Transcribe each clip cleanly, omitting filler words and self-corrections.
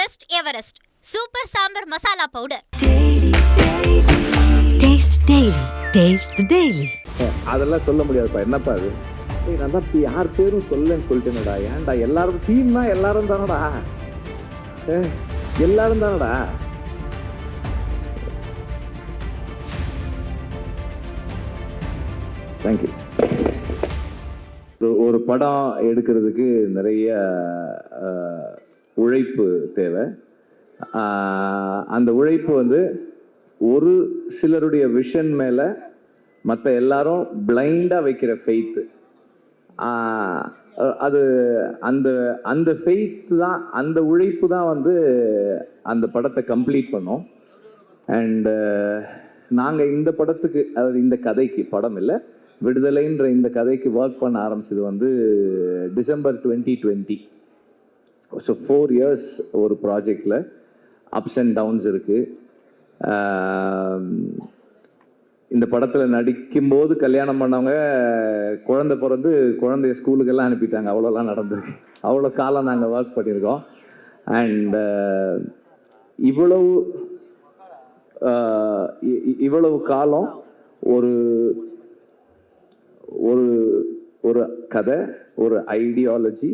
Trust Everest Super Sambar Masala Powder. Taste Daily. Taste the Daily. அதெல்லாம் சொல்ல முடியாதுப்பா. என்னப்பா அது? நான் தான் யார் பேரும் சொல்லன்னு சொல்லிட்டேனடா. ஏன்டா எல்லாரும் டீம்னா எல்லாரும் தானடா. எல்லாரும் தானடா. தேங்க்யூ. ஒரு படம் எடுக்கிறதுக்கு நிறைய உழைப்பு தேவை. அந்த உழைப்பு வந்து ஒரு சிலருடைய விஷன் மேலே மற்ற எல்லாரும் பிளைண்டாக வைக்கிற ஃபெய்த்து. அது அந்த அந்த ஃபெய்த் தான், அந்த உழைப்பு தான் வந்து அந்த படத்தை கம்ப்ளீட் பண்ணோம். அண்டு நாங்கள் இந்த படத்துக்கு, அதாவது இந்த கதைக்கு, படம் இல்லை, விடுதலைன்ற இந்த கதைக்கு ஒர்க் பண்ண ஆரம்பிச்சது வந்து டிசம்பர் 2020. ஸோ 4 years ஒரு ப்ராஜெக்டில் அப்ஸ் அண்ட் டவுன்ஸ் இருக்குது. இந்த படத்தில் நடிக்கும்போது கல்யாணம் பண்ணவங்க குழந்தை பிறந்து குழந்தைய ஸ்கூலுக்கெல்லாம் அனுப்பிட்டாங்க. அவ்வளோலாம் நடந்திருக்கு. அவ்வளோ காலம் நாங்கள் ஒர்க் பண்ணியிருக்கோம். அண்ட் இவ்வளவு காலம் ஒரு ஒரு ஒரு கதை, ஒரு ஐடியாலஜி,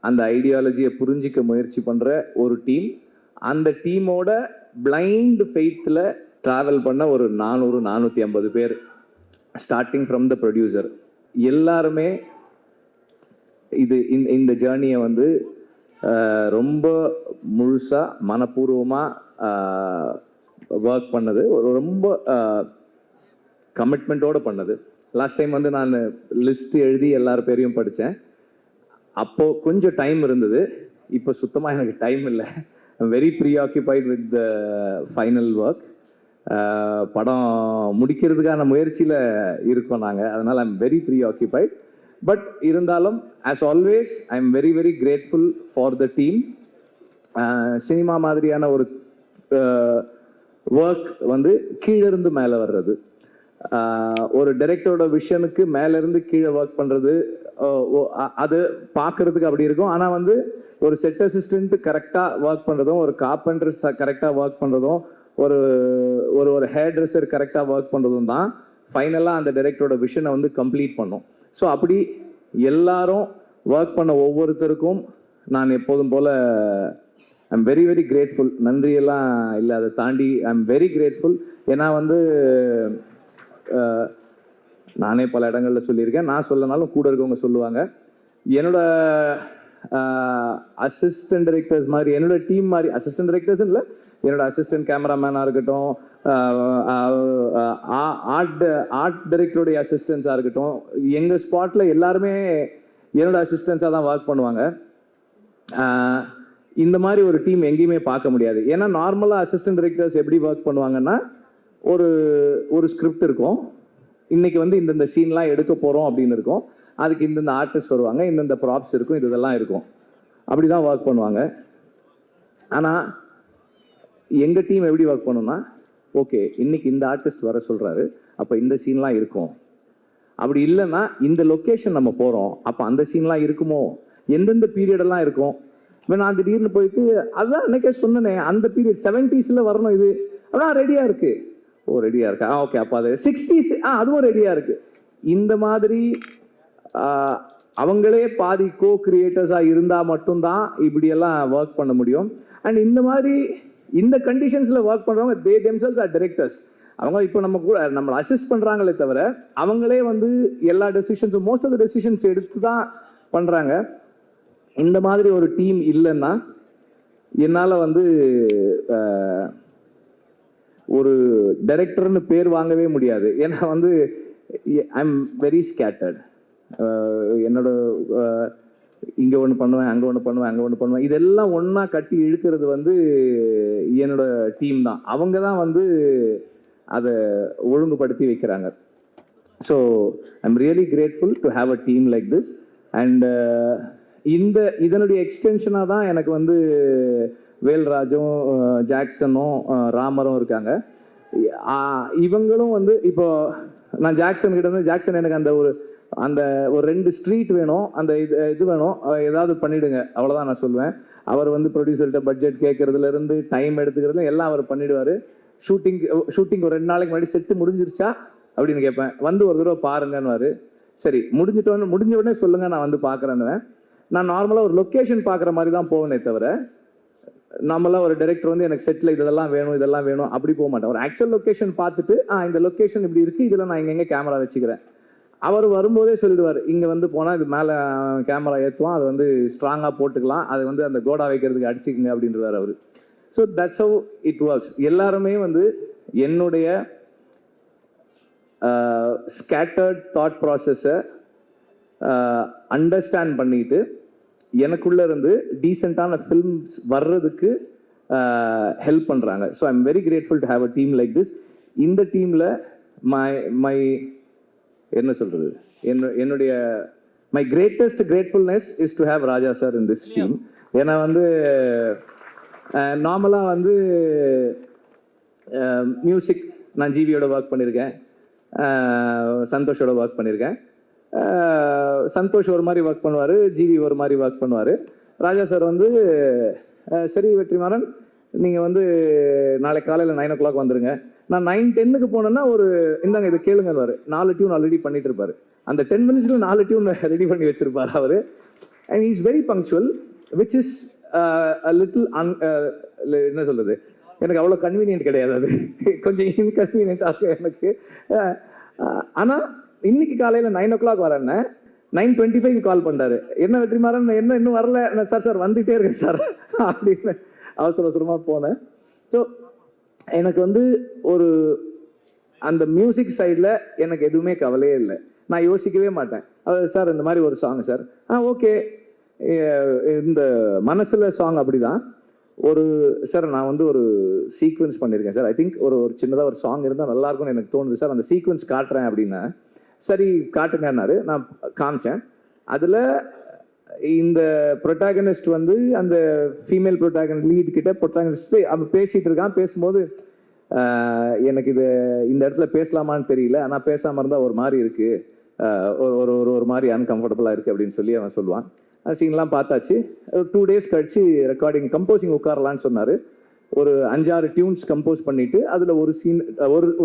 அந்த ஐடியாலஜியை புரிஞ்சிக்க முயற்சி பண்ணுற ஒரு டீம், அந்த டீமோட பிளைண்ட் ஃபெய்த்தில் ட்ராவல் பண்ண ஒரு 400-450 பேர், ஸ்டார்டிங் ஃப்ரம் த ப்ரொடியூசர். எல்லாருமே இந்த ஜேர்னியை வந்து ரொம்ப முழுசாக மனப்பூர்வமாக ஒர்க் பண்ணது, ரொம்ப கமிட்மெண்ட்டோடு பண்ணது. லாஸ்ட் டைம் வந்து நான் லிஸ்ட் எழுதி எல்லார் பேரையும் படித்தேன். அப்போது கொஞ்சம் டைம் இருந்தது. இப்போ சுத்தமாக எனக்கு டைம் இல்லை. I'm very preoccupied with the final work. படம் முடிக்கிறதுக்கான முயற்சியில் இருக்கோம் நாங்கள். அதனால் ஐம் வெரி ப்ரீஆக்கியூபைட். பட் இருந்தாலும் as always I am very very grateful for the team. Cinema மாதிரியான ஒரு ஒர்க் வந்து கீழிருந்து மேலே வர்றது, ஒரு டைரக்டரோட விஷனுக்கு மேலேருந்து கீழே ஒர்க் பண்ணுறது, அது பார்க்குறதுக்கு அப்படி இருக்கும். ஆனால் வந்து ஒரு செட் அசிஸ்டன்ட் கரெக்டாக ஒர்க் பண்ணுறதும், ஒரு கார்பெண்டர் கரெக்டாக ஒர்க் பண்ணுறதும், ஒரு ஒரு ஹேர் ட்ரெஸ்ஸர் கரெக்டாக ஒர்க் பண்ணுறதும் தான் ஃபைனலாக அந்த டைரக்டரோட விஷனை வந்து கம்ப்ளீட் பண்ணும். ஸோ அப்படி எல்லாரும் ஒர்க் பண்ண ஒவ்வொருத்தருக்கும் நான் எப்போதும் போல் I am very very grateful. நன்றியெல்லாம் இல்லை, அதை தாண்டி ஐ எம் வெரி கிரேட்ஃபுல். ஏன்னா வந்து நானே பல இடங்களில் சொல்லியிருக்கேன், நான் சொல்லனாலும் கூட இருக்கவங்க சொல்லுவாங்க, என்னோட அசிஸ்டன்ட் டைரக்டர்ஸ் மாதிரி, என்னோட டீம் மாதிரி, அசிஸ்டன்ட் டைரக்டர்ஸ் இல்லை, என்னோட அசிஸ்டன்ட் கேமராமேனாக இருக்கட்டும், ஆர்ட் டைரக்டருடைய அசிஸ்டன்ஸாக இருக்கட்டும், எங்கள் ஸ்பாட்டில் எல்லாருமே என்னோட அசிஸ்டன்ஸாக தான் ஒர்க் பண்ணுவாங்க. இந்த மாதிரி ஒரு டீம் எங்கேயுமே பார்க்க முடியாது. ஏன்னா நார்மலாக அசிஸ்டன்ட் டைரக்டர்ஸ் எப்படி ஒர்க் பண்ணுவாங்கன்னா, ஒரு ஸ்கிரிப்ட் இருக்கும், இன்னைக்கு வந்து இந்தந்த சீன்லாம் எடுக்க போகிறோம் அப்படின்னு இருக்கும், அதுக்கு இந்தந்த ஆர்டிஸ்ட் வருவாங்க, இந்தந்த ப்ராப்ஸ் இருக்கும், இதெல்லாம் இருக்கும், அப்படி தான் ஒர்க் பண்ணுவாங்க. ஆனால் எங்கள் டீம் எப்படி ஒர்க் பண்ணோம்னா, ஓகே இன்னைக்கு இந்த ஆர்டிஸ்ட் வர சொல்கிறாரு, அப்போ இந்த சீன்லாம் இருக்கும், அப்படி இல்லைன்னா இந்த லொக்கேஷன் நம்ம போகிறோம், அப்போ அந்த சீன்லாம் இருக்குமோ, எந்தெந்த பீரியடெல்லாம் இருக்கும். இப்போ நான் திடீர்னு போயிட்டு அதுதான் அன்னைக்கே சொன்னேனே, அந்த பீரியட் 70s வரணும், இது ஆனால் ரெடியாக இருக்குது, ஓ ரெடியாக இருக்கா, ஓகே அப்போ அது 60s, அதுவும் ரெடியாக இருக்குது. இந்த மாதிரி அவங்களே பாதி கோ கிரியேட்டர்ஸாக இருந்தால் மட்டும்தான் இப்படியெல்லாம் ஒர்க் பண்ண முடியும். அண்ட் இந்த மாதிரி இந்த கண்டிஷன்ஸில் ஒர்க் பண்ணுறவங்க தே தெம்செல்ஸ் ஆர் டைரக்டர்ஸ். அவங்க இப்போ நம்மளை அசிஸ்ட் பண்ணுறாங்களே தவிர அவங்களே வந்து எல்லா டெசிஷன்ஸும், மோஸ்ட் ஆஃப் த டெசிஷன்ஸ் எடுத்து தான் பண்ணுறாங்க. இந்த மாதிரி ஒரு டீம் இல்லைன்னா என்னால் வந்து ஒரு டைரக்டர்னு பேர் வாங்கவே முடியாது. ஏன்னா வந்து ஐ எம் வெரி ஸ்கேட்டர்ட். என்னோட இங்கே ஒன்று பண்ணுவேன், அங்கே ஒன்று பண்ணுவேன், அங்கே ஒன்று பண்ணுவேன், இதெல்லாம் ஒன்றா கட்டி இழுக்கிறது வந்து என்னோட டீம் தான். அவங்க தான் வந்து அதை ஒழுங்குபடுத்தி வைக்கிறாங்க. So I am really grateful to have a team like this. And இதனுடைய எக்ஸ்டென்ஷனாக தான் எனக்கு வந்து வேல்ராஜும் ஜாக்சனும் ராமரும் இருக்காங்க. இவங்களும் வந்து இப்போ நான் ஜாக்சன் கிட்ட வந்து, ஜாக்சன் எனக்கு அந்த ஒரு அந்த ஒரு 2 ஸ்ட்ரீட் வேணும், அந்த இது வேணும், ஏதாவது பண்ணிடுங்க, அவ்வளோதான் நான் சொல்லுவேன். அவர் வந்து ப்ரொடியூசர்கிட்ட பட்ஜெட் கேட்கறதுலேருந்து டைம் எடுத்துக்கிறதுல எல்லாம் அவர் பண்ணிடுவார். ஷூட்டிங் ஒரு 2 நாளைக்கு முன்னாடி செட்டு முடிஞ்சிருச்சா அப்படின்னு கேட்பேன். வந்து ஒரு தடவை பாருங்கன்னுவார். சரி முடிஞ்ச உடனே சொல்லுங்க, நான் வந்து பார்க்குறேன்னுவேன். நான் நார்மலாக ஒரு லொக்கேஷன் பார்க்குற மாதிரி தான் போவேனே தவிர, நார்மலாக ஒரு டைரக்டர் வந்து எனக்கு செட்டில் இதெல்லாம் வேணும் அப்படி போக மாட்டேன். ஒரு ஆக்சுவல் லொக்கேஷன் பார்த்துட்டு இந்த லொக்கேஷன் இப்படி இருக்குது, இதில் நான் எங்கெங்கே கேமரா வச்சுக்கிறேன். அவர் வரும்போதே சொல்லிடுவார், இங்கே வந்து போனால் இது மேலே கேமரா ஏற்றுவான், அது வந்து ஸ்ட்ராங்காக போட்டுக்கலாம், அது வந்து அந்த கோடா வைக்கிறதுக்கு அடிச்சுக்குங்க அப்படின்றவார் அவர். So that's how it works. எல்லாருமே வந்து என்னுடைய ஸ்கேட்டர்ட் தாட் ப்ராசஸை அண்டர்ஸ்டாண்ட் பண்ணிட்டு எனக்குள்ளே இருந்து டீசெண்டான ஃபில்ம்ஸ் வர்றதுக்கு ஹெல்ப் பண்ணுறாங்க. So I am very grateful to have a team like this. இந்த டீமில் மை என்ன சொல்கிறது, என்னுடைய my greatest gratefulness is to have Raja sir in this team. ஏன்னா வந்து நார்மலாக வந்து மியூசிக் நான் ஜிவியோட ஒர்க் பண்ணியிருக்கேன், சந்தோஷோட ஒர்க் பண்ணியிருக்கேன். சந்தோஷ் ஒரு மாதிரி ஒர்க் பண்ணுவார், ஜிவி ஒரு மாதிரி ஒர்க் பண்ணுவார். ராஜா சார் வந்து சரி வெற்றிமாறன், நீங்கள் வந்து நாளைக்கு காலையில் 9 o'clock வந்துடுங்க. நான் 9:10 போனேன்னா ஒரு இந்தாங்க இதை கேளுங்கன்னு 4 டியூன் ஆல்ரெடி பண்ணிட்டு இருப்பார். அந்த 10 minutes 4 டியூன் ரெடி பண்ணி வச்சிருப்பார் அவர். And is very punctual, which is little என்ன சொல்கிறது, எனக்கு அவ்வளோ கன்வீனியன்ட் கிடையாது, அது கொஞ்சம் இன்கன்வீனியன்ட்டாக எனக்கு. ஆனால் இன்னைக்கு காலையில் 9 o'clock வரேன்னு 9:25 கால் பண்ணுறாரு. என்ன வெற்றிமாறன், என்ன இன்னும் வரல? சார் வந்துகிட்டே இருக்கேன் சார் அப்படின்னு அவசரமாக போனேன். ஸோ எனக்கு வந்து ஒரு அந்த மியூசிக் சைடில் எனக்கு எதுவுமே கவலையே இல்லை. நான் யோசிக்கவே மாட்டேன். சார் இந்த மாதிரி ஒரு சாங் சார், ஓகே. இந்த மனசில் சாங் அப்படி தான். சார் நான் வந்து ஒரு சீக்வன்ஸ் பண்ணியிருக்கேன் சார், ஐ திங்க் ஒரு சின்னதாக ஒரு சாங் இருந்தால் நல்லாயிருக்கும்னு எனக்கு தோணுது சார், அந்த சீக்வன்ஸ் காட்டுறேன் அப்படின்னா. சரி காட்டுங்கன்னாரு. நான் காமிச்சேன். அதில் இந்த ப்ரொட்டாகனிஸ்ட் வந்து அந்த ஃபீமேல் ப்ரொட்டாகனிஸ்ட் லீட் கிட்ட ப்ரொட்டாகனிஸ்ட் அவன் பேசிகிட்டு இருக்கான். பேசும்போது எனக்கு இந்த இடத்துல பேசலாமான்னு தெரியல, ஆனால் பேசாமல் இருந்தால் ஒரு மாதிரி இருக்குது, ஒரு மாதிரி அன்கம்ஃபர்டபுளாக இருக்குது அப்படின்னு சொல்லி அவன் சொல்லுவான். சீன்லாம் பார்த்தாச்சு. ஒரு 2 days கழிச்சு ரெக்கார்டிங் கம்போசிங் உட்காரலான்னு சொன்னார். ஒரு 5-6 டியூன்ஸ் கம்போஸ் பண்ணிவிட்டு அதில் ஒரு சீன்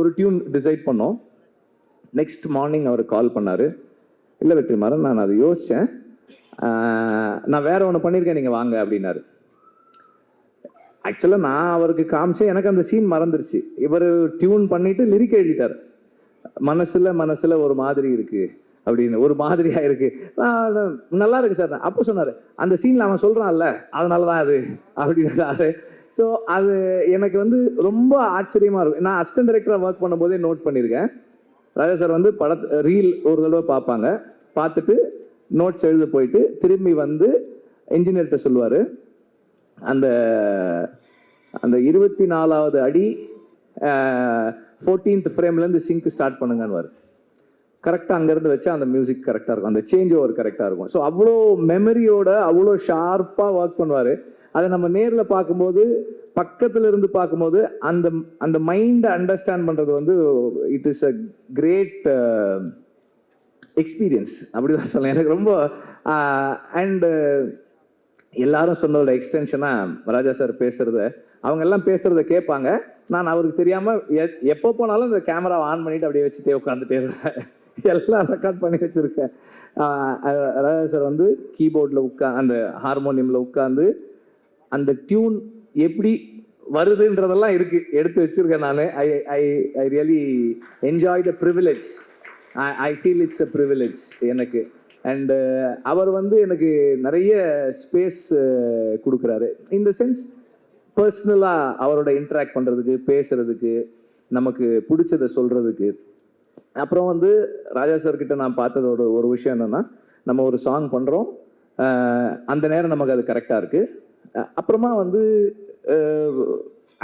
ஒரு டியூன் டிசைட் பண்ணோம். நெக்ஸ்ட் மார்னிங் அவர் கால் பண்ணார். இல்லை வெற்றிமாறன், நான் அதை யோசித்தேன், நான் வேற ஒன்று பண்ணியிருக்கேன், நீங்கள் வாங்க அப்படின்னாரு. ஆக்சுவலாக நான் அவருக்கு காமிச்சேன், எனக்கு அந்த சீன் மறந்துருச்சு. இவர் டியூன் பண்ணிட்டு லிரிக் எழுதிட்டார். மனசில் ஒரு மாதிரி இருக்கு அப்படின்னு, ஒரு மாதிரியா இருக்கு, நல்லா இருக்கு சார். அப்போ சொன்னார், அந்த சீனில் அவன் சொல்கிறான்ல அதனால தான் அது அப்படின்னாரு. ஸோ அது எனக்கு வந்து ரொம்ப ஆச்சரியமாக இருக்கும். நான் அசிஸ்டன்ட் டைரக்டராக ஒர்க் பண்ணும்போதே நோட் பண்ணியிருக்கேன். ராஜா சார் வந்து ரீல் ஒரு தடவை பார்ப்பாங்க, பார்த்துட்டு நோட்ஸ் எழுத போயிட்டு திரும்பி வந்து இன்ஜினியர்கிட்ட சொல்லுவார், அந்த 24வது அடி 14th ஃப்ரேம்லேருந்து சிங்க் ஸ்டார்ட் பண்ணுங்கன்னு. கரெக்டாக அங்கேருந்து வச்சா அந்த மியூசிக் கரெக்டாக இருக்கும், அந்த சேஞ்ச் ஓவர் கரெக்டாக இருக்கும். ஸோ அவ்வளோ மெமரியோட அவ்வளோ ஷார்ப்பாக ஒர்க் பண்ணுவார். அதை நம்ம நேரில் பார்க்கும்போது, பக்கத்தில் இருந்து பார்க்கும்போது அந்த மைண்டை அண்டர்ஸ்டாண்ட் பண்ணுறது வந்து it is a great experience அப்படிதான் சொல்லலாம். எனக்கு ரொம்ப அண்டு எல்லாரும் சொன்னதோட எக்ஸ்டென்ஷனாக ராஜா சார் பேசுகிறத, அவங்க எல்லாம் பேசுகிறத கேட்பாங்க. நான் அவருக்கு தெரியாமல் எப்போ போனாலும் இந்த கேமராவை ஆன் பண்ணிவிட்டு அப்படியே வச்சுட்டே உட்காந்துட்டே இருப்பேன். எல்லாம் ரெக்கார்ட் பண்ணி வச்சுருக்கேன். ராஜா சார் வந்து கீபோர்டில் அந்த ஹார்மோனியமில் உட்காந்து அந்த டியூன் எப்படி வருதுன்றதெல்லாம் எடுத்து வச்சுருக்கேன் நான். I really enjoy the privilege. I feel it's a privilege எனக்கு. அண்டு அவர் வந்து எனக்கு நிறைய ஸ்பேஸ் கொடுக்குறாரு. இந்த சென்ஸ் பர்சனலாக அவரோட இன்ட்ராக்ட் பண்ணுறதுக்கு, பேசுகிறதுக்கு, நமக்கு பிடிச்சதை சொல்கிறதுக்கு. அப்புறம் வந்து ராஜா சார்கிட்ட நான் பார்த்ததோட ஒரு விஷயம் என்னென்னா, நம்ம ஒரு சாங் பண்ணுறோம், அந்த நேரம் நமக்கு அது கரெக்டாக இருக்குது. அப்புறமா வந்து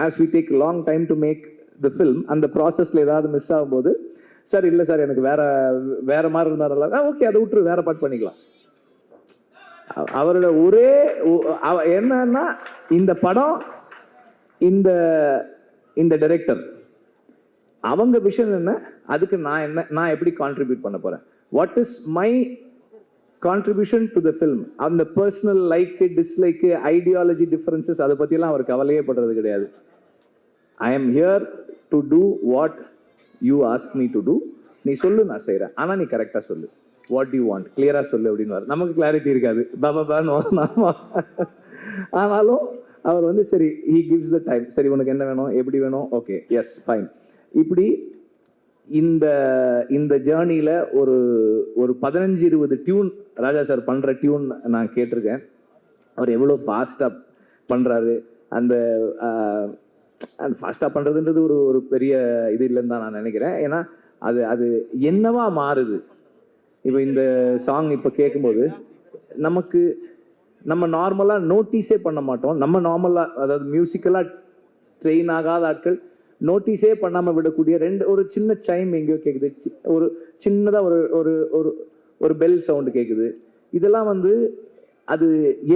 as we take long time to make the film, அந்த ப்ராசஸில் ஏதாவது மிஸ் ஆகும்போது, சார் இல்லை சார் எனக்கு வேற மாதிரி இருந்தாலும் ஓகே அதை விட்டுரு, வேற பாட்டு பண்ணிக்கலாம். அவரோட ஒரே என்னன்னா, இந்த படம் இந்த டைரக்டர் அவங்க விஷன் என்ன, அதுக்கு நான் எப்படி கான்ட்ரிபியூட் பண்ண போறேன். What is my contribution to the film. அந்த personal like dislike ideology differences அதை பற்றிலாம் அவர் கவலையே படுறது கிடையாது. I am here to do what you ask me to do. நீ சொல்லு, நான் செய்கிறேன், ஆனால் நீ கரெக்டாக சொல்லு, வாட் யூ வாண்ட் கிளியராக சொல்லு அப்படின்னு. நமக்கு கிளாரிட்டி இருக்காது, பாபான்னு. ஆனாலும் அவர் வந்து சரி, ஹீ கிவ்ஸ் த டைம். சரி, உனக்கு என்ன வேணும், எப்படி வேணும், ஓகே, எஸ், ஃபைன். இப்படி இந்த ஜேர்னியில் ஒரு 15-20 டியூன் ராஜா சார் பண்ணுற டியூன் நான் கேட்டிருக்கேன். அவர் எவ்வளோ ஃபாஸ்ட்டாக பண்ணுறாரு. அந்த ஃபாஸ்ட்டாக பண்ணுறதுன்றது ஒரு பெரிய இது இல்லைன்னு தான் நான் நினைக்கிறேன். ஏன்னா அது என்னவா மாறுது. இப்போ இந்த சாங் இப்போ கேட்கும்போது நம்ம நார்மலாக நோட்டீஸே பண்ண மாட்டோம். நம்ம நார்மலாக, அதாவது மியூசிக்கலாக ட்ரெயின் ஆகாத ஆட்கள் நோட்டீஸே பண்ணாமல் விடக்கூடிய ஒரு சின்ன சைம் எங்கேயோ கேட்குது, ஒரு சின்னதாக ஒரு பெல் சவுண்டு கேட்குது. இதெல்லாம் வந்து அது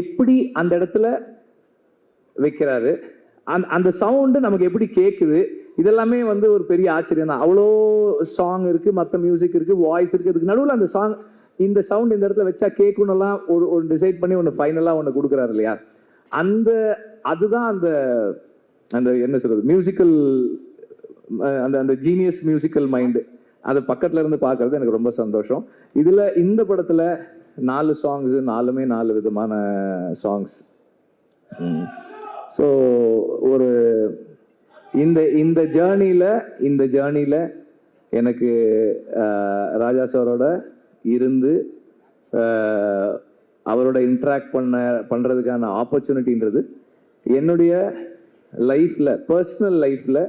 எப்படி அந்த இடத்துல வைக்கிறாரு, அந்த சவுண்டு நமக்கு எப்படி கேட்குது, இதெல்லாமே வந்து ஒரு பெரிய ஆச்சரியம் தான். அவ்வளோ சாங் இருக்குது, மற்ற மியூசிக் இருக்குது, வாய்ஸ் இருக்குது, அதுக்கு நடுவில் அந்த சாங், இந்த சவுண்ட் இந்த இடத்துல வச்சா கேட்கணும்லாம் ஒரு டிசைட் பண்ணி ஒன்று ஃபைனலாக ஒன்று கொடுக்குறாரு இல்லையா. அதுதான் அந்த என்ன சொல்றது, மியூசிக்கல், அந்த ஜீனியஸ் மியூசிக்கல் மைண்டு. அதை பக்கத்துல இருந்து பார்க்கறது எனக்கு ரொம்ப சந்தோஷம். இந்த படத்துல 4 சாங்ஸ், 4மே 4 விதமான சாங்ஸ். ஸோ இந்த ஜேர்னியில எனக்கு ராஜா சாரோட இருந்து அவரோட இன்ட்ராக்ட் பண்றதுக்கான ஆப்பர்ச்சுனிட்டின்றது என்னுடைய லைஃப்பில், பர்சனல் லைஃப்பில்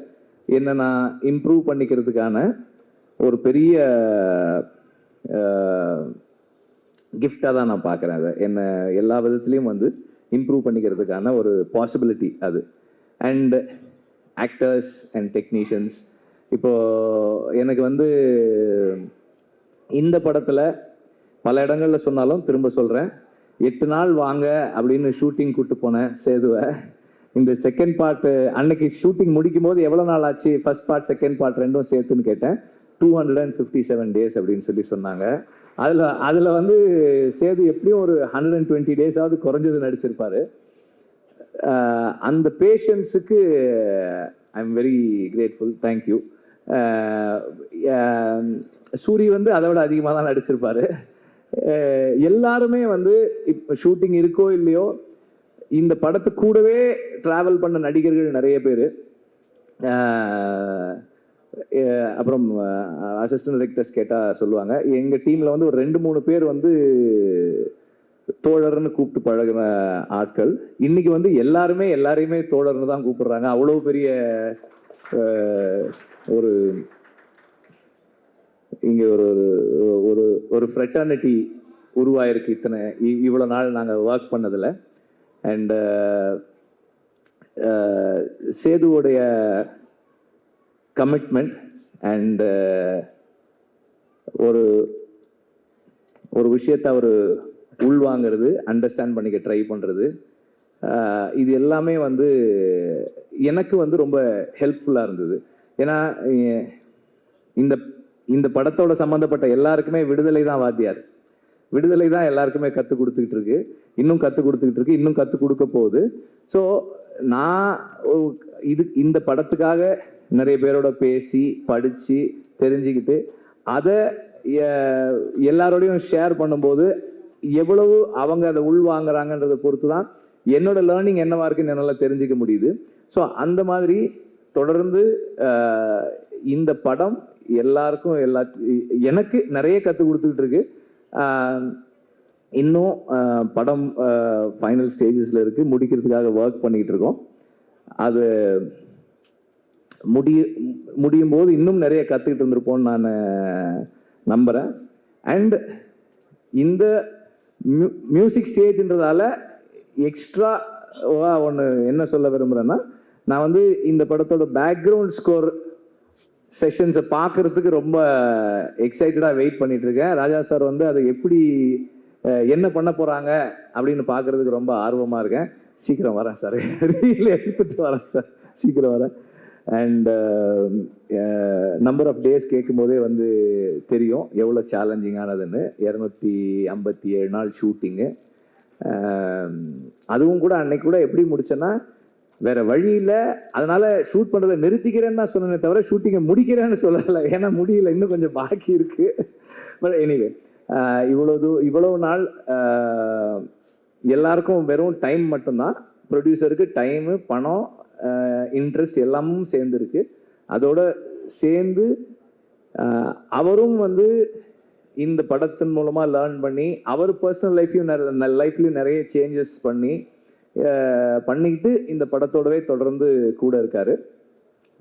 என்னை நான் இம்ப்ரூவ் பண்ணிக்கிறதுக்கான ஒரு பெரிய கிஃப்டாக தான் நான் பார்க்குறேன். அதை என்னை எல்லா விதத்துலேயும் வந்து இம்ப்ரூவ் பண்ணிக்கிறதுக்கான ஒரு பாசிபிலிட்டி அது. அண்ட் ஆக்டர்ஸ் அண்ட் டெக்னீஷியன்ஸ், இப்போது எனக்கு வந்து இந்த படத்தில் பல இடங்களில் சொன்னாலும் திரும்ப சொல்கிறேன், 8 நாள் வாங்க அப்படின்னு ஷூட்டிங் கூப்பிட்டு போனேன் சேதுவை. இந்த செகண்ட் பார்ட்டு அன்னைக்கு ஷூட்டிங் முடிக்கும் போது எவ்வளோ நாள் ஆச்சு, ஃபர்ஸ்ட் பார்ட் செகண்ட் பார்ட் ரெண்டும் சேர்த்துன்னு கேட்டேன். 257 days அப்படின்னு சொன்னாங்க. அதில் வந்து சேது எப்படியும் ஒரு 120 days குறைஞ்சது நடிச்சிருப்பாரு. அந்த பேஷன்ஸுக்கு I am very grateful, thank you. Soori வந்து அதை விட அதிகமாக தான் நடிச்சிருப்பாரு. எல்லாருமே வந்து இப்போ ஷூட்டிங் இருக்கோ இல்லையோ இந்த படத்து கூடவே டிராவல் பண்ண நடிகர்கள் நிறைய பேர். அப்புறம் அசிஸ்டன்ட் டைரக்டர்ஸ் கேட்டால் சொல்லுவாங்க, எங்கள் டீமில் வந்து ஒரு 2-3 பேர் வந்து தோழர்னு கூப்பிட்டு பழகின ஆட்கள். இன்னைக்கு வந்து எல்லாரையுமே தோழர்னு தான் கூப்பிடுறாங்க. அவ்வளோ பெரிய ஒரு இங்கே ஒரு ஃப்ரெட்டர்னிட்டி உருவாயிருக்கு இவ்வளோ நாள் நாங்கள் ஒர்க் பண்ணதில். அண்ட் சேதுவோடைய கமிட்மெண்ட் அண்ட் ஒரு விஷயத்தை அவர் உள்வாங்கிறது, அண்டர்ஸ்டாண்ட் பண்ணிக்க ட்ரை பண்ணுறது, இது எல்லாமே வந்து எனக்கு வந்து ரொம்ப ஹெல்ப்ஃபுல்லாக இருந்தது. ஏன்னா இந்த படத்தோட சம்மந்தப்பட்ட எல்லாருக்குமே விடுதலை தான் வாத்தியார். விடுதலை தான் எல்லாருக்குமே கற்றுக் கொடுத்துக்கிட்டு இருக்கு, இன்னும் கற்றுக் கொடுத்துக்கிட்டு இருக்கு, இன்னும் கற்றுக் கொடுக்க போகுது. ஸோ நான் இந்த படத்துக்காக நிறைய பேரோட பேசி படித்து தெரிஞ்சுக்கிட்டு அதை எல்லாரோடையும் ஷேர் பண்ணும்போது எவ்வளவு அவங்க அதை உள்வாங்கிறாங்கன்றதை பொறுத்து தான் என்னோட லேர்னிங் என்னவா இருக்குன்னு என்னால் தெரிஞ்சுக்க முடியுது. ஸோ அந்த மாதிரி தொடர்ந்து இந்த படம் எல்லாருக்கும் எனக்கு நிறைய கற்றுக் கொடுத்துக்கிட்டு இருக்கு. இன்னும் படம் ஃபைனல் ஸ்டேஜஸில் இருக்குது, முடிக்கிறதுக்காக ஒர்க் பண்ணிக்கிட்டு இருக்கோம். அது முடியும் போது இன்னும் நிறைய கற்றுக்கிட்டு இருந்திருப்போம்னு நான் நம்புகிறேன். அண்ட் இந்த மியூசிக் ஸ்டேஜ்ன்றதால எக்ஸ்ட்ராவா ஒன்று என்ன சொல்ல விரும்புகிறேன்னா, நான் வந்து இந்த படத்தோட பேக்ரவுண்ட் ஸ்கோர் செஷன்ஸை பார்க்கறதுக்கு ரொம்ப எக்ஸைட்டடாக வெயிட் பண்ணிட்டு இருக்கேன். ராஜா சார் வந்து அதை எப்படி என்ன பண்ண போகிறாங்க அப்படின்னு பார்க்கறதுக்கு ரொம்ப ஆர்வமாக இருக்கேன். சீக்கிரம் வரேன் சார், ரீல் எடுத்துட்டு வரேன் சார், சீக்கிரம் வரேன். அண்ட் நம்பர் ஆஃப் டேஸ் கேட்கும்போதே வந்து தெரியும் எவ்வளோ சேலஞ்சிங்கானதுன்னு. 257 நாள் ஷூட்டிங்கு. அதுவும் கூட அன்னைக்கு கூட எப்படி முடிச்சேன்னா, வேற வழி இல்லை, அதனால ஷூட் பண்ணுறதை நிறுத்திக்கிறேன்னு தான் சொன்னேனே தவிர ஷூட்டிங்கை முடிக்கிறேன்னு சொல்லலை. ஏன்னா முடியல, இன்னும் கொஞ்சம் பாக்கி இருக்கு. பட் எனிவே இவ்வளவு நாள் எல்லாருக்கும் வெறும் டைம் மட்டும்தான். ப்ரொடியூசருக்கு டைமு, பணம், இன்ட்ரெஸ்ட் எல்லாமும் சேர்ந்துருக்கு. அதோட சேர்ந்து அவரும் வந்து இந்த படத்தின் மூலமாக லேர்ன் பண்ணி அவர் பர்சனல் லைஃப்லையும் நிறைய சேஞ்சஸ் பண்ணிக்கிட்டு இந்த படத்தோடவே தொடர்ந்து கூட இருக்காரு.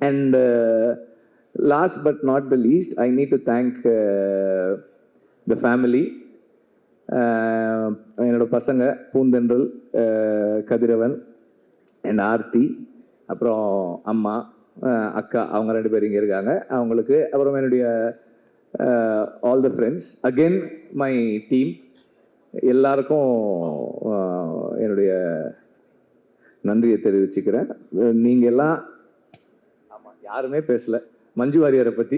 And last but not the least, I need to thank the family. என்னோட பசங்க பூந்தென்றல், கதிரவன் அண்ட் ஆர்த்தி, அப்புறம் அம்மா, அக்கா, அவங்க 2 பேர் இங்கே இருக்காங்க. அவங்களுக்கு அப்புறம் என்னுடைய all the friends, again my team, எல்லாருக்கும் என்னுடைய நன்றியை தெரிவிச்சுக்கிறேன். நீங்கள் எல்லாம் ஆமாம் யாருமே பேசலை மஞ்சு வாரியரை பற்றி.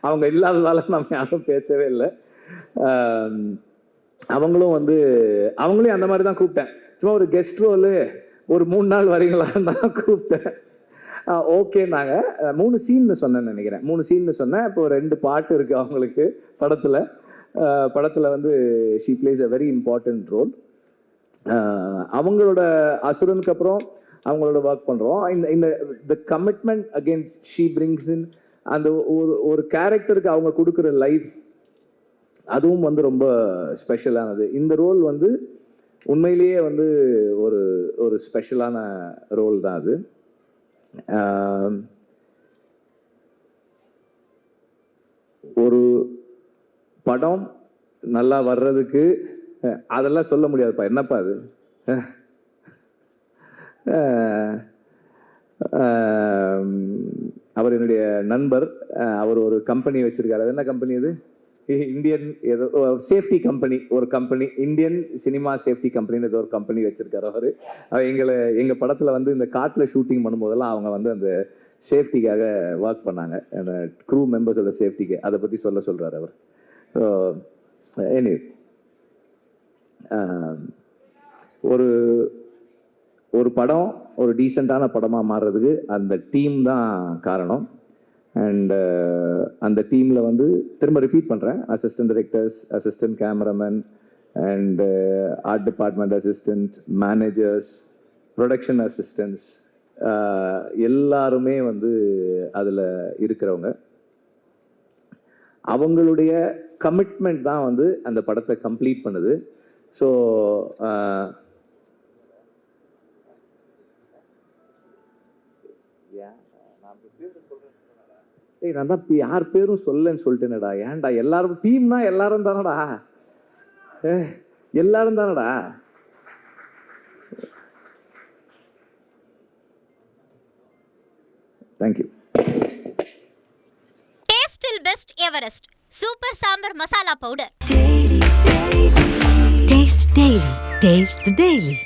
அவங்க இல்லாததால நம்ம யாரும் பேசவே இல்லை. அவங்களையும் அந்த மாதிரி தான் கூப்பிட்டேன். சும்மா ஒரு கெஸ்ட் ரோலு ஒரு 3 நாள் வரீங்களான்னு தான் கூப்பிட்டேன். ஓகே, நாங்கள் 3 சீன்னு சொன்னேன்னு நினைக்கிறேன். 3 சீன்னு சொன்னேன். இப்போ 2 பாட்டு இருக்குது அவங்களுக்கு படத்தில் வந்து she plays a very important role. அவங்களோட அசுரனுக்கு அப்புறம் அவங்களோட ஒர்க் பண்ணுறோம். இந்த the commitment again she brings in, அந்த ஒரு கேரக்டருக்கு அவங்க கொடுக்குற லைஃப், அதுவும் வந்து ரொம்ப ஸ்பெஷலானது. இந்த ரோல் வந்து உண்மையிலேயே வந்து ஒரு ஸ்பெஷலான ரோல் தான் அது. ஒரு படம் நல்லா வர்றதுக்கு அதெல்லாம் சொல்ல முடியாதுப்பா. என்னப்பா அது, அவர் என்னுடைய நண்பர். அவர் ஒரு கம்பெனி வச்சிருக்காரு. அது என்ன கம்பெனி அது? இந்தியன் ஏதோ சேஃப்டி கம்பெனி, ஒரு கம்பெனி, இந்தியன் சினிமா சேஃப்டி கம்பெனின்னு ஏதோ ஒரு கம்பெனி வச்சிருக்காரு அவர். எங்கள் படத்தில் வந்து இந்த காட்டில் ஷூட்டிங் பண்ணும்போதெல்லாம் அவங்க வந்து அந்த சேஃப்டிக்காக ஒர்க் பண்ணாங்க, அந்த க்ரூ மெம்பர்ஸோட சேஃப்டிக்கு. அதை பற்றி சொல்கிறார் அவர். ஒரு படம் ஒரு டீசெண்டான படமாக மாறுறதுக்கு அந்த டீம் தான் காரணம். அண்ட் அந்த டீமில் வந்து திரும்ப ரிப்பீட் பண்ணுறேன், assistant directors, assistant cameraman and art department assistant, managers, production assistants, எல்லாருமே வந்து அதில் இருக்கிறவங்க. அவங்களுடைய கமிட்மெண்ட் தான் வந்து அந்த படத்தை கம்ப்ளீட் பண்ணுது. ஸோ நான் தான் யார் பேரும் சொல்லன்னு சொல்லிட்டேனடா. ஏன்டா, எல்லாரும் டீம்னா எல்லாரும் தானடா, எல்லாரும் தானடா. தேங்க்யூ. டேஸ்டில் best Everest super sambar masala powder. Taste the Daily. Taste the Daily.